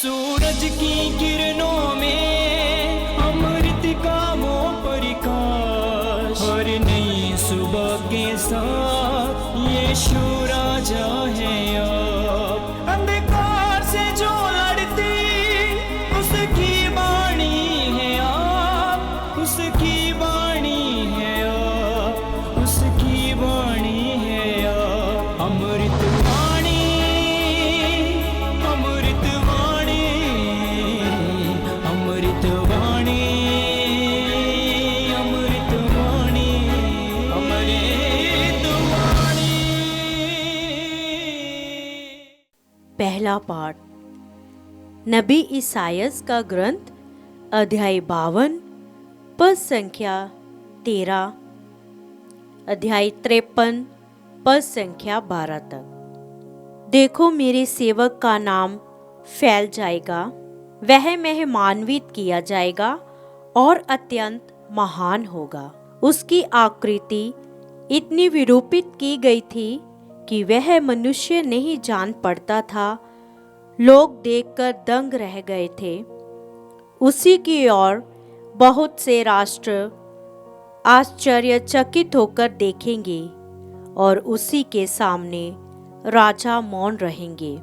सूरज की किरणों में अमृत का वो प्रकाश, हर नई सुबह के साथ यीशु राजा है अब। अंधकार से जो लड़ती उसकी वाणी है आप, उसकी वाणी है आप, उसकी वाणी है आप। अमृत वाणी, अमृत वाणी, अमृत वाणी, अमृत वाणी, अमृत वाणी। पहला पाठ नबी ईसायास का ग्रंथ, अध्याय 52, पद संख्या 13, अध्याय 53, पद संख्या 12 तक। देखो, मेरे सेवक का नाम फैल जाएगा, वह महिमान्वित किया जाएगा और अत्यंत महान होगा। उसकी आकृति इतनी विरूपित की गई थी कि वह मनुष्य नहीं जान पड़ता था। लोग देखकर दंग रह गए थे। उसी की ओर बहुत से राष्ट्र आश्चर्यचकित होकर देखेंगे और उसी के सामने राजा मौन रहेंगे,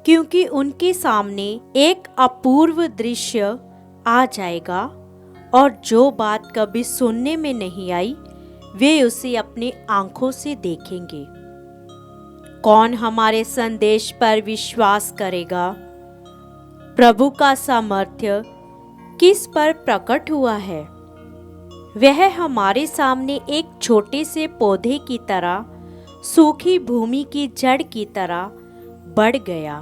क्योंकि उनके सामने एक अपूर्व दृश्य आ जाएगा और जो बात कभी सुनने में नहीं आई वे उसे अपनी आंखों से देखेंगे। कौन हमारे संदेश पर विश्वास करेगा? प्रभु का सामर्थ्य किस पर प्रकट हुआ है? वह हमारे सामने एक छोटे से पौधे की तरह, सूखी भूमि की जड़ की तरह बढ़ गया।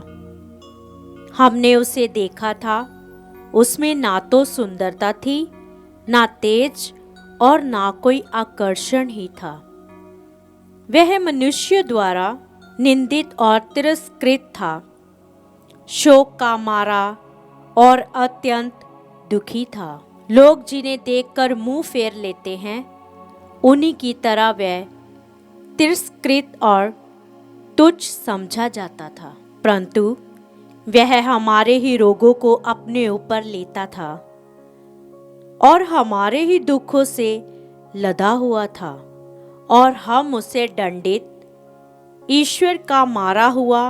हमने उसे देखा था, उसमें ना तो सुंदरता थी, ना तेज और ना कोई आकर्षण ही था। वह मनुष्य द्वारा निंदित और तिरस्कृत था, शोक का मारा और अत्यंत दुखी था। लोग जिन्हें देखकर मुंह फेर लेते हैं, उन्हीं की तरह वह तिरस्कृत और तुच्छ समझा जाता था। परंतु वह हमारे ही रोगों को अपने ऊपर लेता था और हमारे ही दुखों से लदा हुआ था, और हम उसे दंडित, ईश्वर का मारा हुआ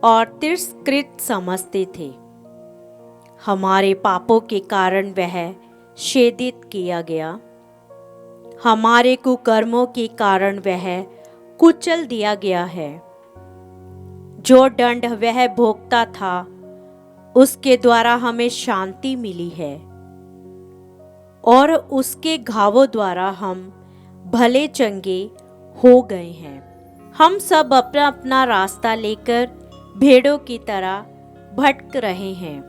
और तिरस्कृत समझते थे। हमारे पापों के कारण वह छेदित किया गया, हमारे कुकर्मों के कारण वह कुचल दिया गया है। जो दंड वह भोगता था, उसके द्वारा हमें शांति मिली है, और उसके घावों द्वारा हम भले चंगे हो गए हैं। हम सब अपना अपना रास्ता लेकर भेड़ों की तरह भटक रहे हैं।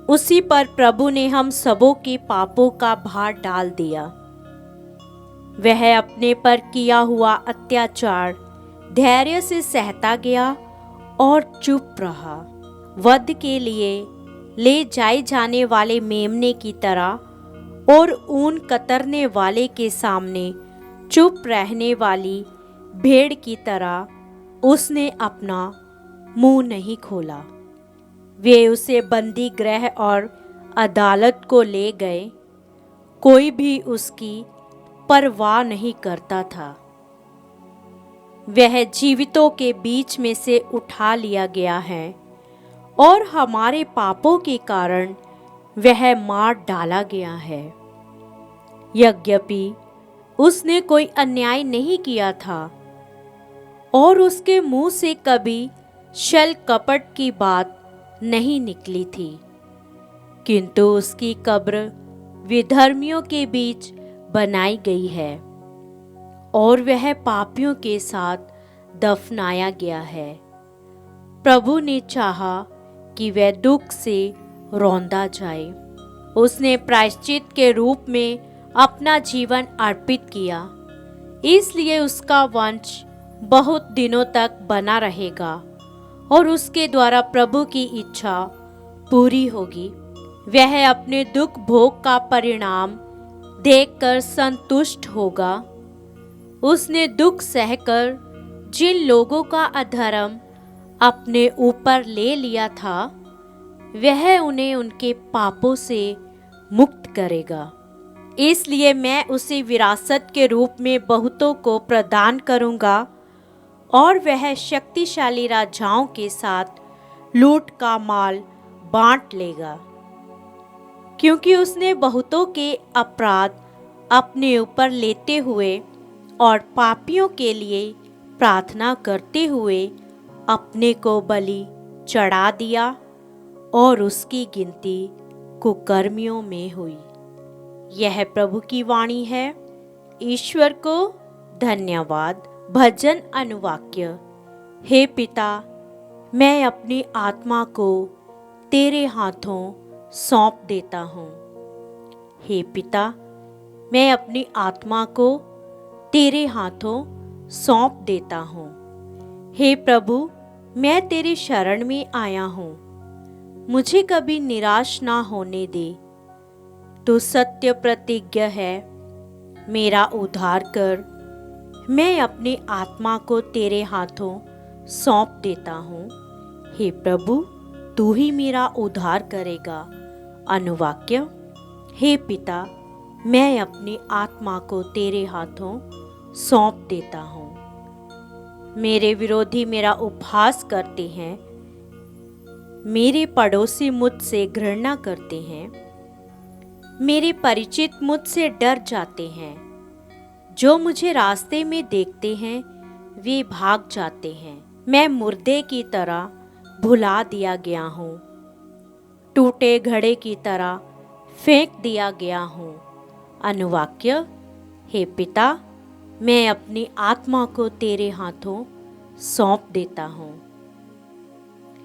उसी पर प्रभु ने हम सबों के पापों का भार डाल दिया। वह अपने पर किया हुआ अत्याचार धैर्य से सहता गया और चुप रहा। वध के लिए ले जाए जाने वाले मेमने की तरह और ऊन कतरने वाले के सामने चुप रहने वाली भेड़ की तरह उसने अपना मुंह नहीं खोला। वे उसे बंदी गृह और अदालत को ले गए, कोई भी उसकी परवाह नहीं करता था। वह जीवितों के बीच में से उठा लिया गया है और हमारे पापों के कारण वह मार डाला गया है। यद्यपि उसने कोई अन्याय नहीं किया था और उसके मुंह से कभी छल कपट की बात नहीं निकली थी, किंतु उसकी कब्र विधर्मियों के बीच बनाई गई है और वह पापियों के साथ दफनाया गया है। प्रभु ने चाहा कि वह दुख से रौंदा जाए। उसने प्रायश्चित के रूप में अपना जीवन अर्पित किया, इसलिए उसका वंश बहुत दिनों तक बना रहेगा और उसके द्वारा प्रभु की इच्छा पूरी होगी। वह अपने दुख भोग का परिणाम देखकर संतुष्ट होगा। उसने दुख सहकर जिन लोगों का अधर्म अपने ऊपर ले लिया था, वह उन्हें उनके पापों से मुक्त करेगा। इसलिए मैं उसे विरासत के रूप में बहुतों को प्रदान करूंगा और वह शक्तिशाली राजाओं के साथ लूट का माल बांट लेगा, क्योंकि उसने बहुतों के अपराध अपने ऊपर लेते हुए और पापियों के लिए प्रार्थना करते हुए अपने को बलि चढ़ा दिया और उसकी गिनती कुकर्मियों में हुई। यह प्रभु की वाणी है। ईश्वर को धन्यवाद। भजन अनुवाक्य। हे पिता, मैं अपनी आत्मा को तेरे हाथों सौंप देता हूँ। हे पिता, मैं अपनी आत्मा को तेरे हाथों सौंप देता हूँ। हे प्रभु, मैं तेरी शरण में आया हूँ। मुझे कभी निराश ना होने दे। तू सत्य प्रतिज्ञ है, मेरा उद्धार कर। मैं अपनी आत्मा को तेरे हाथों सौंप देता हूँ। हे प्रभु, तू ही मेरा उद्धार करेगा। अनुवाक्य। हे पिता, मैं अपनी आत्मा को तेरे हाथों सौंप देता हूँ। मेरे विरोधी मेरा उपहास करते हैं, मेरे पड़ोसी मुझसे घृणा करते हैं, मेरे परिचित मुझसे डर जाते हैं। जो मुझे रास्ते में देखते हैं वे भाग जाते हैं। मैं मुर्दे की तरह भुला दिया गया हूँ, टूटे घड़े की तरह फेंक दिया गया हूँ। अनुवाक्य। हे पिता, मैं अपनी आत्मा को तेरे हाथों सौंप देता हूँ।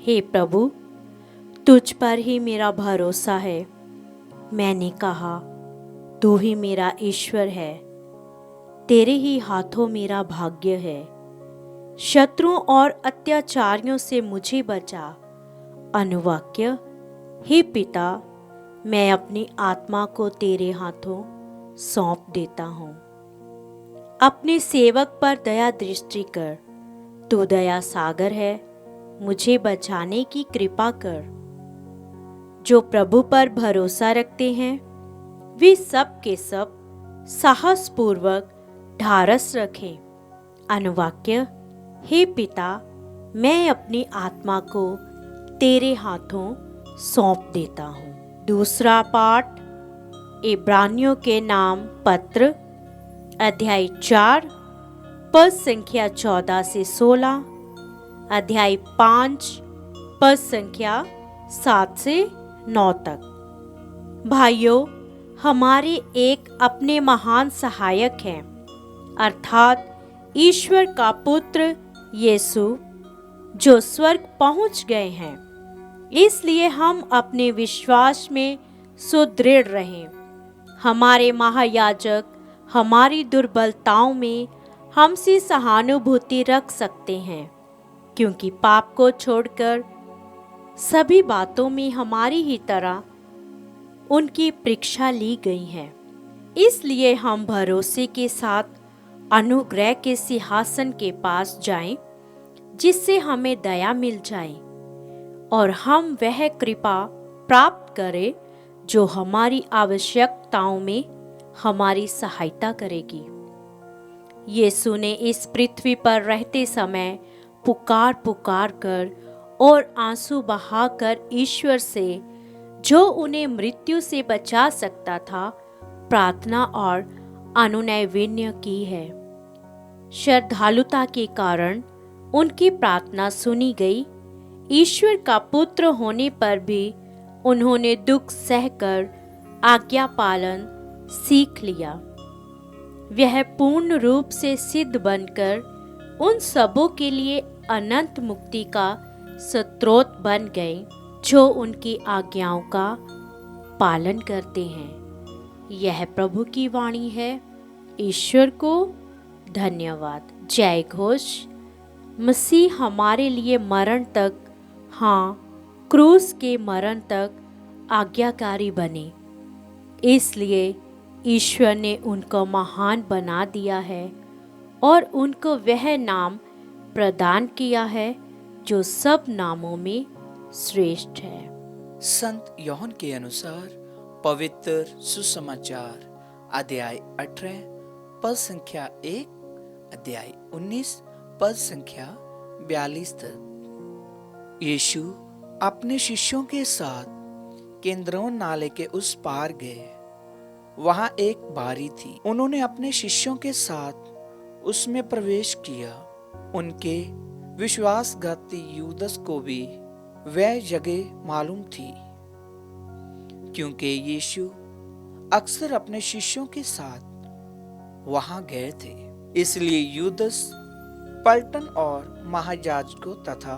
हे प्रभु, तुझ पर ही मेरा भरोसा है। मैंने कहा, तू ही मेरा ईश्वर है। तेरे ही हाथों मेरा भाग्य है। शत्रुओं और अत्याचारियों से मुझे बचा। अनुवाक्य। हे पिता, मैं अपनी आत्मा को तेरे हाथों सौंप देता हूँ। अपने सेवक पर दया दृष्टि कर। तू दया सागर है, मुझे बचाने की कृपा कर। जो प्रभु पर भरोसा रखते हैं वे सब के सब साहसपूर्वक ढारस रखें। अनुवाक्य। हे पिता, मैं अपनी आत्मा को तेरे हाथों सौंप देता हूँ। दूसरा पाठ। इब्रानियों के नाम पत्र, अध्याय 4 पद संख्या 14 से 16, अध्याय 5 पद संख्या 7 से 9 तक। भाइयों, हमारे एक अपने महान सहायक हैं, अर्थात ईश्वर का पुत्र यीशु, जो स्वर्ग पहुंच गए हैं। इसलिए हम अपने विश्वास में सुदृढ़ रहें। हमारे महायाजक हमारी दुर्बलताओं में हमसे सहानुभूति रख सकते हैं, क्योंकि पाप को छोड़कर सभी बातों में हमारी ही तरह उनकी परीक्षा ली गई है। इसलिए हम भरोसे के साथ अनुग्रह के सिंहासन के पास जाएं, जिससे हमें दया मिल जाए और हम वह कृपा प्राप्त करें जो हमारी आवश्यकताओं में हमारी सहायता करेगी। यीशु ने इस पृथ्वी पर रहते समय पुकार पुकार कर और आंसू बहाकर ईश्वर से, जो उन्हें मृत्यु से बचा सकता था, प्रार्थना और अनुनय विनय की है। श्रद्धालुता के कारण उनकी प्रार्थना सुनी गई। ईश्वर का पुत्र होने पर भी उन्होंने दुख सहकर आज्ञा पालन सीख लिया। वह पूर्ण रूप से सिद्ध बनकर उन सबों के लिए अनंत मुक्ति का स्रोत बन गए, जो उनकी आज्ञाओं का पालन करते हैं। यह प्रभु की वाणी है। ईश्वर को धन्यवाद। जय घोष। मसीह हमारे लिए मरण तक, हाँ, क्रूस के मरण तक आज्ञाकारी बने। इसलिए ईश्वर ने उनको महान बना दिया है और उनको वह नाम प्रदान किया है जो सब नामों में श्रेष्ठ है। संत यूहन्ना के अनुसार पवित्र सुसमाचार अध्याय 18 पद संख्या 1, अध्याय 19 पद संख्या 42 तक। यीशु अपने शिष्यों के साथ केन्द्रोन नाले के उस पार गए। वहां एक बारी थी। उन्होंने अपने शिष्यों के साथ उसमें प्रवेश किया। उनके विश्वासघाती यूदस को भी वह जगह मालूम थी, क्योंकि यीशु अक्सर अपने शिष्यों के साथ वहां गए थे। इसलिए यूदस पलटन और महायाजकों तथा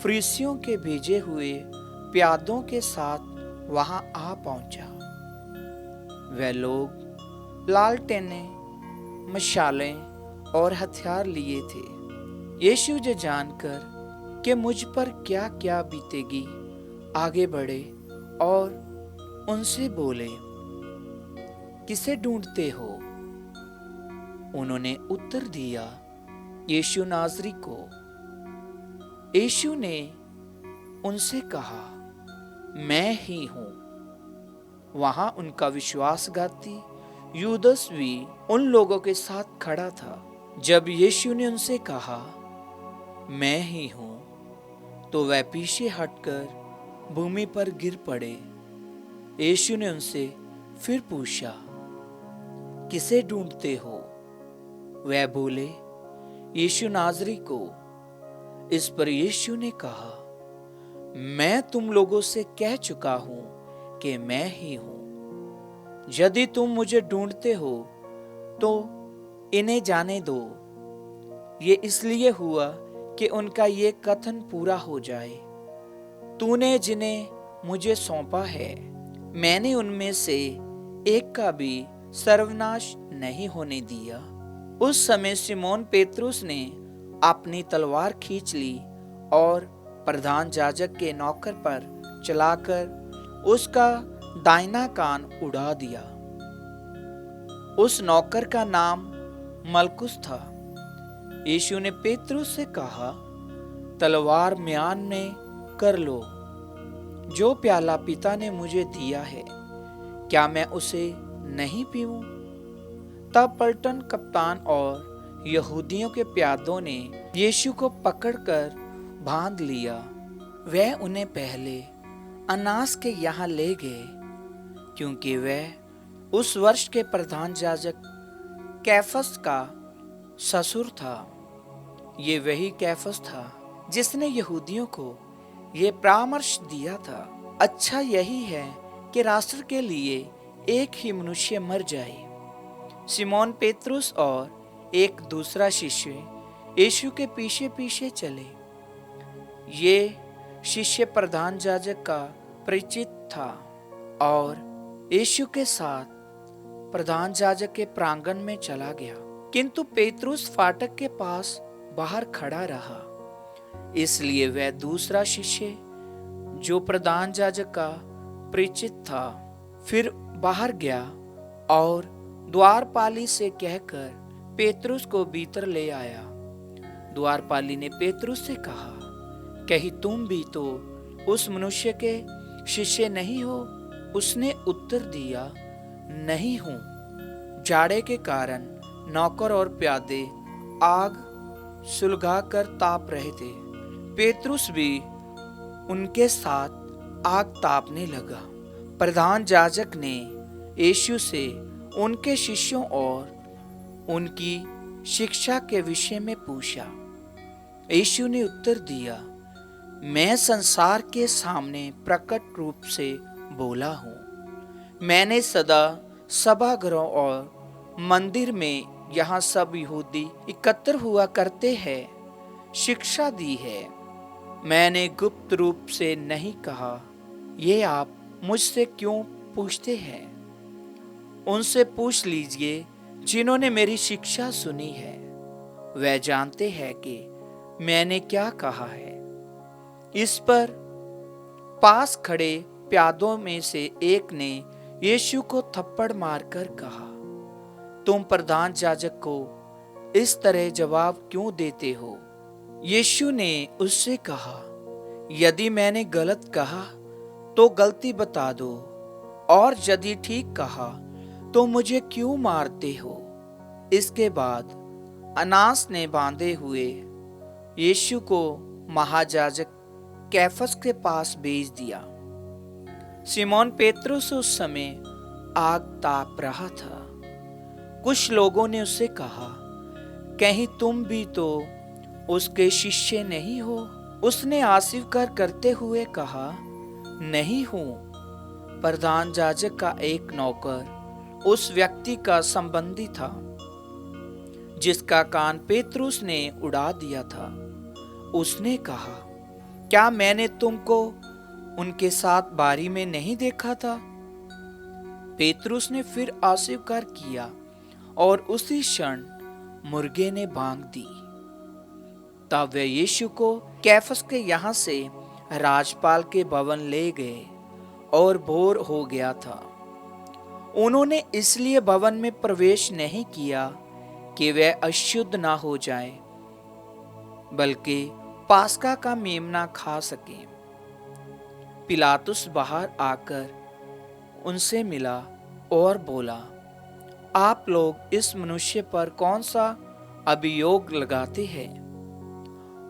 फरीसियों के भेजे हुए प्यादों के साथ वहां आ पहुंचा। वे लोग लालटेनें, मशालें और हथियार लिए थे। यीशु ये जानकर कि मुझ पर क्या क्या बीतेगी, आगे बढ़े और उनसे बोले, किसे ढूंढते हो? उन्होंने उत्तर दिया, यीशु नाज़री को। यीशु ने उनसे कहा, मैं ही हूं। वहां उनका विश्वासघाती यूदस भी उन लोगों के साथ खड़ा था। जब यीशु ने उनसे कहा, मैं ही हूं, तो वह पीछे हटकर भूमि पर गिर पड़े। यीशु ने उनसे फिर पूछा, किसे ढूंढते हो? वह बोले, यीशु नाज़री को। इस पर यीशु ने कहा, मैं तुम लोगों से कह चुका हूं कि मैं ही हूं। यदि तुम मुझे ढूंढते हो तो इन्हें जाने दो। ये इसलिए हुआ कि उनका ये कथन पूरा हो जाए, तूने जिन्हें मुझे सौंपा है, मैंने उनमें से एक का भी सर्वनाश नहीं होने दिया। उस समय सिमोन पेतरुस ने अपनी तलवार खींच ली और प्रधान याजक के नौकर पर चलाकर उसका दाहिना कान उड़ा दिया। उस नौकर का नाम मलकुस था। यीशु ने पेतरुस से कहा, तलवार म्यान में कर लो। जो प्याला पिता ने मुझे दिया है, क्या मैं उसे नहीं पीऊं? तब पलटन कप्तान और यहूदियों के प्यादों ने यीशु को पकड़कर बांध लिया। वह उन्हें पहले अनास के यहाँ ले गए, क्योंकि वह उस वर्ष के प्रधान याजक कैफस का ससुर था। ये वही कैफस था जिसने यहूदियों को ये परामर्श दिया था, अच्छा यही है कि राष्ट्र के लिए एक ही मनुष्य मर जाए। सिमोन पेतरुस और एक दूसरा शिष्य यीशु के पीछे पीछे चले। ये शिष्य प्रधान याजक का परिचित था और यीशु के साथ प्रधान याजक के प्रांगण में चला गया, किंतु पेतरुस फाटक के पास बाहर खड़ा रहा। इसलिए वह दूसरा शिष्य जो प्रधान याजक का परिचित था फिर बाहर गया और द्वारपाली से कहकर पेतरुस को भीतर ले आया। द्वारपाली ने पेतरुस से कहा, कहीं तुम भी तो उस मनुष्य के शिष्य नहीं हो? उसने उत्तर दिया, नहीं हूं। जाड़े के कारण नौकर और प्यादे आग सुलगा कर ताप रहे थे। पेतरुस भी उनके साथ आग तापने लगा। प्रधान याजक ने यीशु से उनके शिष्यों और उनकी शिक्षा के विषय में पूछा। यीशु ने उत्तर दिया, मैं संसार के सामने प्रकट रूप से बोला हूँ। मैंने सदा सभागृहों और मंदिर में, यहाँ सब यहूदी एकत्र हुआ करते हैं, शिक्षा दी है। मैंने गुप्त रूप से नहीं कहा। ये आप मुझसे क्यों पूछते हैं? उनसे पूछ लीजिए जिन्होंने मेरी शिक्षा सुनी है। वे जानते हैं कि मैंने क्या कहा है। इस पर पास खड़े प्यादों में से एक ने यीशु को थप्पड़ मारकर कहा, तुम प्रधान याजक को इस तरह जवाब क्यों देते हो? यीशु ने उससे कहा, यदि मैंने गलत कहा तो गलती बता दो, और यदि ठीक कहा तो मुझे क्यों मारते हो? इसके बाद अनास ने बांधे हुए यीशु को महायाजक कैफस के पास भेज दिया। सिमोन पेतरुस उस समय आग ताप रहा था। कुछ लोगों ने उससे कहा, कहीं तुम भी तो उसके शिष्य नहीं हो? उसने आस्वीकार करते हुए कहा, नहीं हूं। प्रधान याजक का एक नौकर उस व्यक्ति का संबंधी था जिसका कान पेतरुस ने उड़ा दिया था। उसने कहा, क्या मैंने तुमको उनके साथ बारी में नहीं देखा था? पेतरुस ने फिर अस्वीकार किया और उसी क्षण मुर्गे ने बांग दी। तब वे यीशु को कैफस के यहाँ से राजपाल के भवन ले गए और भोर हो गया था। उन्होंने इसलिए भवन में प्रवेश नहीं किया कि वे अशुद्ध ना हो जाएं, बल्कि पास्का का मेमना खा सकें। पिलातुस बाहर आकर उनसे मिला और बोला, आप लोग इस मनुष्य पर कौन सा अभियोग लगाते हैं?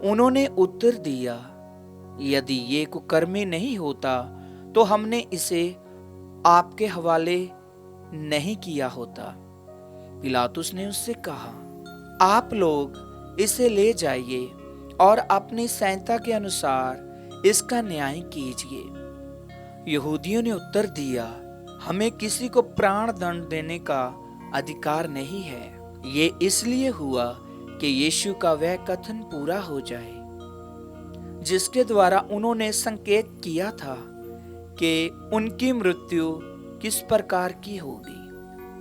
उन्होंने उत्तर दिया, यदि ये कुकर्मी नहीं होता तो हमने इसे आपके हवाले नहीं किया होता। पिलातुस ने उससे कहा, आप लोग इसे ले जाइए और अपनी संहिता के अनुसार इसका न्याय कीजिए। यहूदियों ने उत्तर दिया, हमें किसी को प्राण दंड देने का अधिकार नहीं है। ये इसलिए हुआ कि यीशु का वह कथन पूरा हो जाए जिसके द्वारा उन्होंने संकेत किया था कि उनकी मृत्यु किस प्रकार की होगी।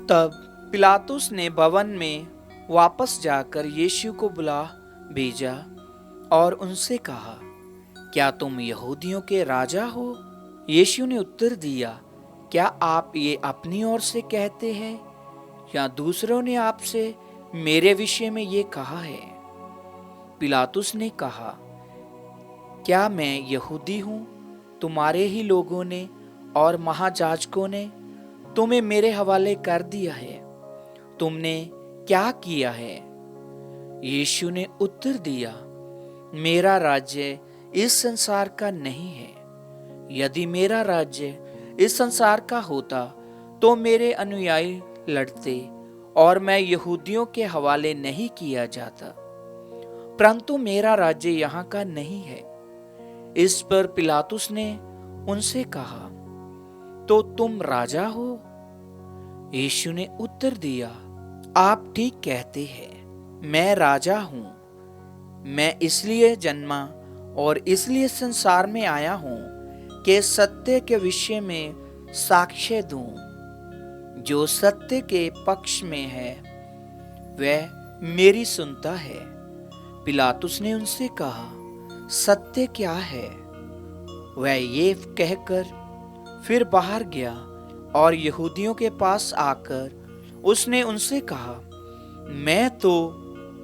तब पिलातुस ने भवन में वापस जाकर यीशु को बुला भेजा और उनसे कहा, क्या तुम यहूदियों के राजा हो? यीशु ने उत्तर दिया, क्या आप ये अपनी ओर से कहते हैं या दूसरों ने आपसे मेरे विषय में ये कहा है? पिलातुस ने कहा, क्या मैं यहूदी हूं? तुम्हारे ही लोगों ने और महायाजकों ने तुम्हें मेरे हवाले कर दिया है। तुमने क्या किया है? यीशु ने उत्तर दिया, मेरा राज्य इस संसार का नहीं है। यदि मेरा राज्य इस संसार का होता तो मेरे अनुयायी लड़ते और मैं यहूदियों के हवाले नहीं किया जाता, परंतु मेरा राज्य यहाँ का नहीं है। इस पर पिलातुस ने उनसे कहा, तो तुम राजा हो? यीशु ने उत्तर दिया, आप ठीक कहते हैं, मैं राजा हूं। मैं इसलिए जन्मा और इसलिए संसार में आया हूं कि सत्य के विषय में साक्ष्य दूं। जो सत्य के पक्ष में है वह मेरी सुनता है। पिलातुस ने उनसे कहा, सत्य क्या है? वह ये कहकर फिर बाहर गया और यहूदियों के पास आकर उसने उनसे कहा, मैं तो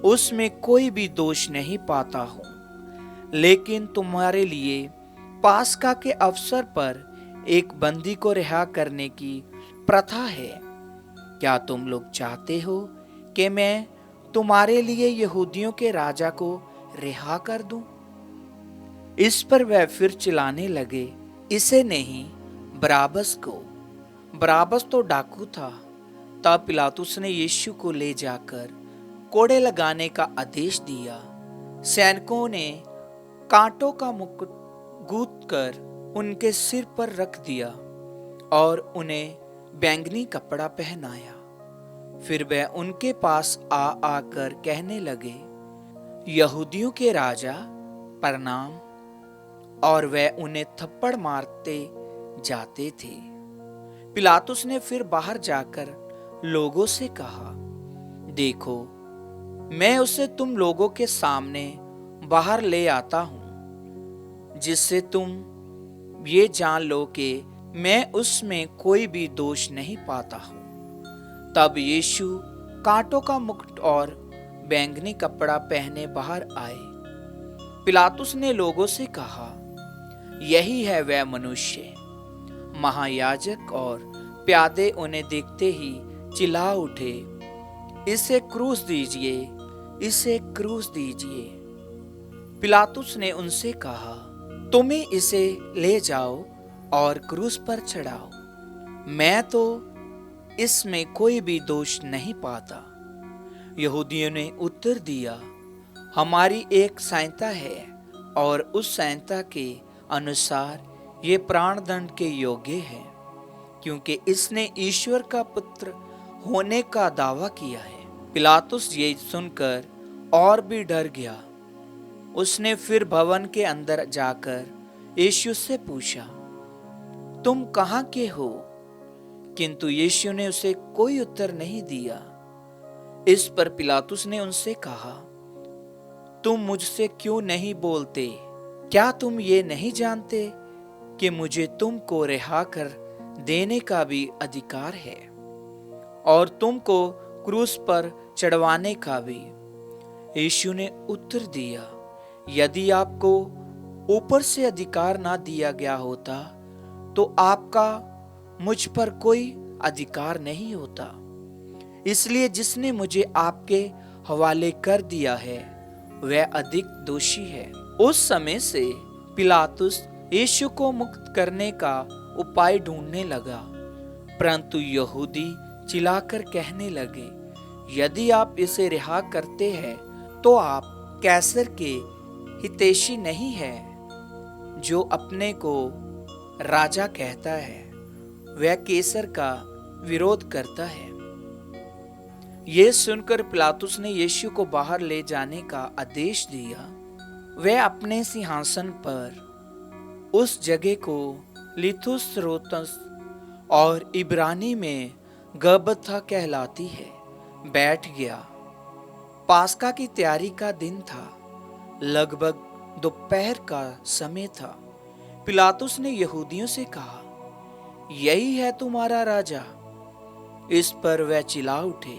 उसमें कोई भी दोष नहीं पाता हूं, लेकिन तुम्हारे लिए पास्का के अवसर पर एक बंदी को रिहा करने की प्रथा है। क्या तुम लोग चाहते हो कि मैं तुम्हारे लिए यहूदियों के राजा को रिहा कर दूं? इस पर वह फिर चिल्लाने लगे, इसे नहीं, बराबस को। बराबस तो डाकू था। तब पिलातुस ने यीशु को ले जाकर कोड़े लगाने का आदेश दिया। सैनिकों ने कांटों का मुकुट गूंथ कर उनके सिर पर रख दिया और उन्हें बैंगनी कपड़ा पहनाया। फिर वह उनके पास आकर कहने लगे, यहूदियों के राजा प्रणाम, और वह उन्हें थप्पड़ मारते जाते थे। पिलातुस ने फिर बाहर जाकर लोगों से कहा, देखो, मैं उसे तुम लोगों के सामने बाहर ले आता हूं, जिससे तुम ये जान लो कि मैं उसमें कोई भी दोष नहीं पाता हूं। तब यीशु कांटों का मुकुट और बैंगनी कपड़ा पहने बाहर आए। पिलातुस ने लोगों से कहा, यही है वह मनुष्य। महायाजक और प्यादे उन्हें देखते ही चिल्ला उठे, इसे क्रूस दीजिए, इसे क्रूस दीजिए। पिलातुस ने उनसे कहा, तुम ही इसे ले जाओ और क्रूस पर चढ़ाओ, मैं तो इसमें कोई भी दोष नहीं पाता। यहूदियों ने उत्तर दिया, हमारी एक संहिता है और उस संहिता के अनुसार ये प्राणदंड के योग्य है, क्योंकि इसने ईश्वर का पुत्र होने का दावा किया है। पिलातुस ये सुनकर और भी डर गया। उसने फिर भवन के अंदर जाकर यीशु से पूछा, तुम कहाँ के हो? किंतु यीशु ने उसे कोई उत्तर नहीं दिया। इस पर पिलातुस ने उनसे कहा, तुम मुझसे क्यों नहीं बोलते? क्या तुम ये नहीं जानते कि मुझे तुमको रिहा कर देने का भी अधिकार है और तुमको क्रूस पर चढ़वाने का भी? यीशु ने उत्तर दिया, यदि आपको ऊपर से अधिकार ना दिया गया होता तो आपका मुझ पर कोई अधिकार नहीं होता। इसलिए जिसने मुझे आपके हवाले कर दिया है वह अधिक दोषी है। उस समय से पिलातुस यीशु को मुक्त करने का उपाय ढूंढने लगा, परंतु यहूदी चिल्लाकर कहने लगे, यदि आप इसे रिहा करते हैं तो आप कैसर के हितैषी नहीं है। जो अपने को राजा कहता है वह कैसर का विरोध करता है। यह सुनकर पिलातुस ने यीशु को बाहर ले जाने का आदेश दिया। वह अपने सिंहासन पर, उस जगह को लिथुस रोतस और इब्रानी में गबथा कहलाती है, बैठ गया। पास्का की तैयारी का दिन था, लगभग दोपहर का समय था। पिलातुस ने यहूदियों से कहा, यही है तुम्हारा राजा? इस पर वह चिल्ला उठे,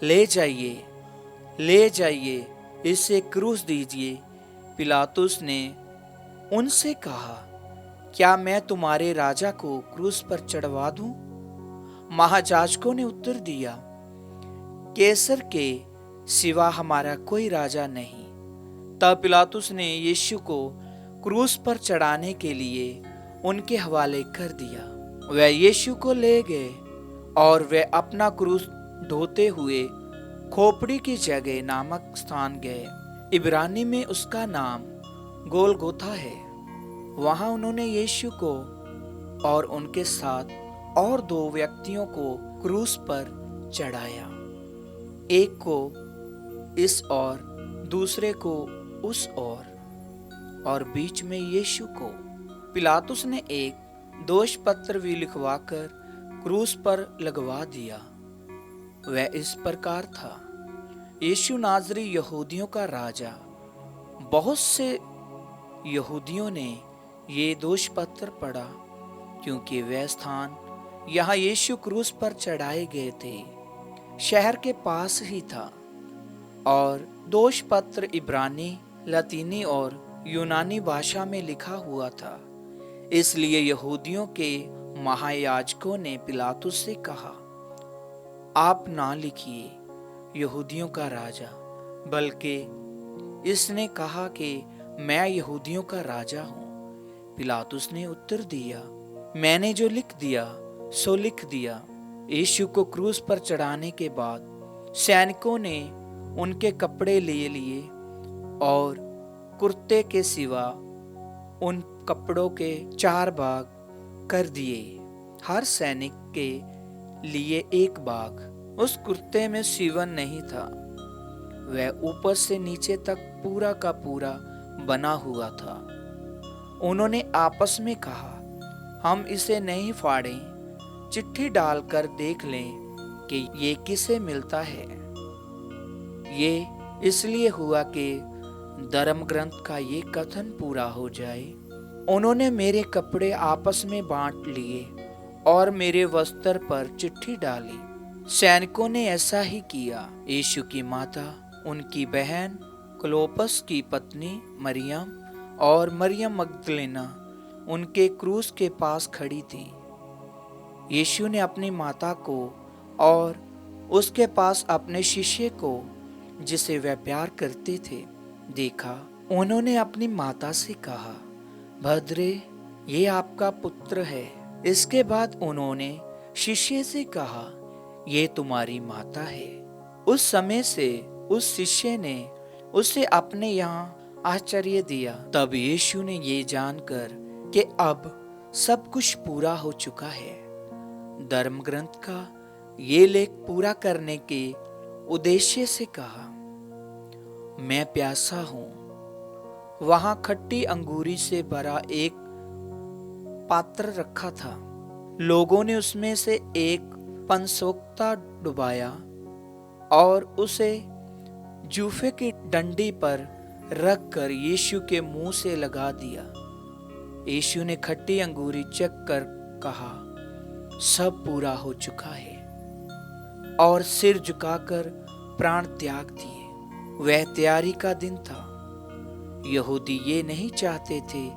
ले जाइए, ले जाइए, इसे क्रूस दीजिए। पिलातुस ने उनसे कहा, क्या मैं तुम्हारे राजा को क्रूस पर चढ़वा दूं? महायाजकों ने उत्तर दिया, कैसर के सिवा हमारा कोई राजा नहीं। तब पिलातुस ने यीशु को क्रूस पर चढ़ाने के लिए उनके हवाले कर दिया। वह यीशु को ले गए और वे अपना क्रूस ढोते हुए खोपड़ी की जगह नामक स्थान गए। इब्रानी में उसका नाम गोलगोथा है। वहां उन्होंने यीशु को और उनके साथ और 2 व्यक्तियों को क्रूस पर चढ़ाया, एक को इस और दूसरे को उस और बीच में यीशु को। पिलातुस ने एक दोष पत्र भी लिखवाकर क्रूस पर लगवा दिया। वह इस प्रकार था, यीशु नाज़री यहूदियों का राजा। बहुत से यहूदियों ने ये दोष पत्र पढ़ा, क्योंकि वह स्थान यहाँ यीशु क्रूस पर चढ़ाए गए थे शहर के पास ही था, और दोष पत्र इब्रानी, लतीनी और यूनानी भाषा में लिखा हुआ था। इसलिए यहूदियों के महायाजकों ने पिलातुस से कहा, आप ना लिखिए यहूदियों का राजा, बल्कि इसने कहा कि मैं यहूदियों का राजा हूं। पिलातुस ने उत्तर दिया, मैंने जो लिख दिया सो लिख दिया। यीशु को क्रूस पर चढ़ाने के बाद सैनिकों ने उनके कपड़े ले लिए और कुर्ते के सिवा उन कपड़ों के 4 भाग कर दिए, हर सैनिक के लिए 1 भाग। उस कुर्ते में सीवन नहीं था, वह ऊपर से नीचे तक पूरा का पूरा बना हुआ था। उन्होंने आपस में कहा, हम इसे नहीं फाड़ें, चिट्ठी डालकर देख लें कि ये किसे मिलता है। ये इसलिए हुआ कि धर्म ग्रंथ का ये कथन पूरा हो जाए, उन्होंने मेरे कपड़े आपस में बांट लिए और मेरे वस्त्र पर चिट्ठी डाली। सैनिकों ने ऐसा ही किया। यीशु की माता, उनकी बहन क्लोपस की पत्नी मरियम और मरियम मगदलेना उनके क्रूस के पास खड़ी थी। यीशु ने अपनी माता को और उसके पास अपने शिष्य को, जिसे वह प्यार करते थे, देखा। उन्होंने अपनी माता से कहा, भद्रे, ये आपका पुत्र है। इसके बाद उन्होंने शिष्य से कहा, ये तुम्हारी माता है। उस समय से उस शिष्य ने उसे अपने यहाँ आश्चर्य दिया। तब यीशु ने ये जानकर कि अब सब कुछ पूरा हो चुका है, धर्म ग्रंथ का ये लेख पूरा करने के उद्देश्य से कहा, मैं प्यासा हूं। वहां खट्टी अंगूरी से भरा एक पात्र रखा था। लोगों ने उसमें से एक पंसोक्ता डुबाया और उसे जूफे की डंडी पर रखकर यीशु के मुंह से लगा दिया। यीशु ने खट्टी अंगूरी चख कर कहा, सब पूरा हो चुका है, और सिर झुकाकर प्राण त्याग दिए। वह तैयारी का दिन था। यहूदी ये नहीं चाहते थे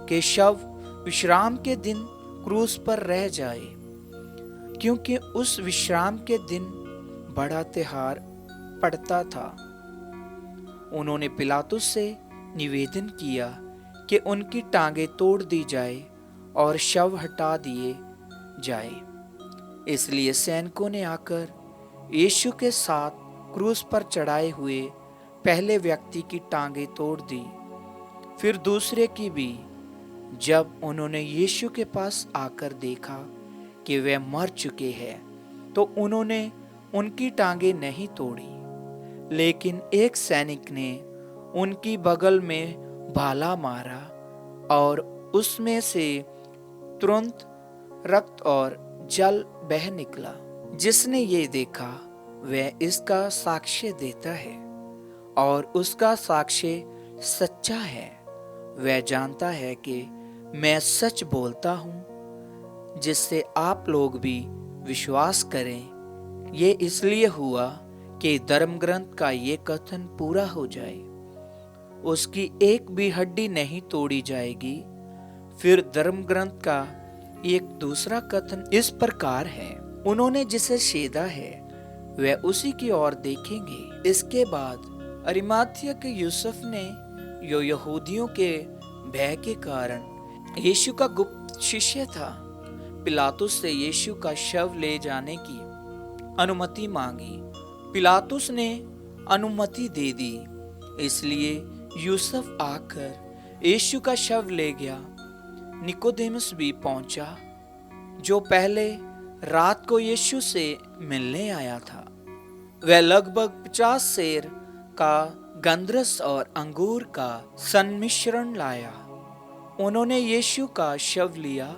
कि शव विश्राम के दिन क्रूस पर रह जाए, क्योंकि उस विश्राम के दिन बड़ा त्योहार पड़ता था। उन्होंने पिलातुस से निवेदन किया कि उनकी टांगें तोड़ दी जाए और शव हटा दिए जाए। इसलिए सैनिकों ने आकर यीशु के साथ क्रूस पर चढ़ाए हुए पहले व्यक्ति की टांगें तोड़ दी, फिर दूसरे की भी। जब उन्होंने यीशु के पास आकर देखा कि वे मर चुके हैं, तो उन्होंने उनकी टांगें नहीं तोड़ी, लेकिन एक सैनिक ने उनकी बगल में भाला मारा और उसमें से तुरंत रक्त और जल बह निकला। जिसने ये देखा वह इसका साक्ष्य देता है, और उसका साक्ष्य सच्चा है। वह जानता है कि मैं सच बोलता हूं, जिससे आप लोग भी विश्वास करें। ये इसलिए हुआ कि धर्म ग्रंथ का ये कथन पूरा हो जाए, उसकी एक भी हड्डी नहीं तोड़ी जाएगी। फिर धर्म ग्रंथ का एक दूसरा कथन इस प्रकार है, उन्होंने जिसे छेदा है वह उसी की ओर देखेंगे। इसके बाद अरिमाथिया के यूसुफ ने, जो यहूदियों के भय के कारण यीशु का गुप्त शिष्य था, पिलातुस से यीशु का शव ले जाने की अनुमति मांगी। पिलातुस ने अनुमति दे दी। इसलिए यूसुफ आकर यीशु का शव ले गया। निकोदेमुस भी पहुंचा, जो पहले रात को यीशु से मिलने आया था। वह लगभग 50 सेर का गंधरस और अंगूर का सन्मिश्रण लाया। उन्होंने यीशु का शव लिया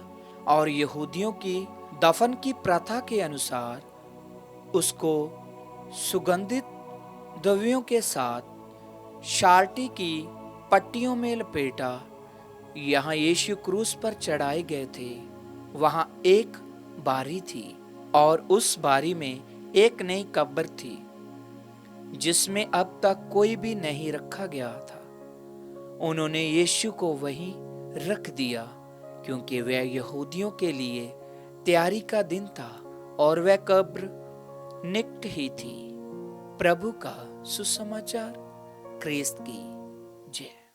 और यहूदियों की दफन की प्रथा के अनुसार उसको सुगंधित द्रव्यों के साथ शार्टी की पट्टियों में लपेटा। यहाँ यीशु क्रूस पर चढ़ाए गए थे। वहाँ एक बारी थी और उस बारी में एक नई कब्र थी, जिसमें अब तक कोई भी नहीं रखा गया था। उन्होंने यीशु को वहीं रख दिया, क्योंकि वह यहूदियों के लिए तैयारी का दिन था और वह कब्र निकट ही थी। प्रभु का सुसमाचार। क्रिस्त की जय।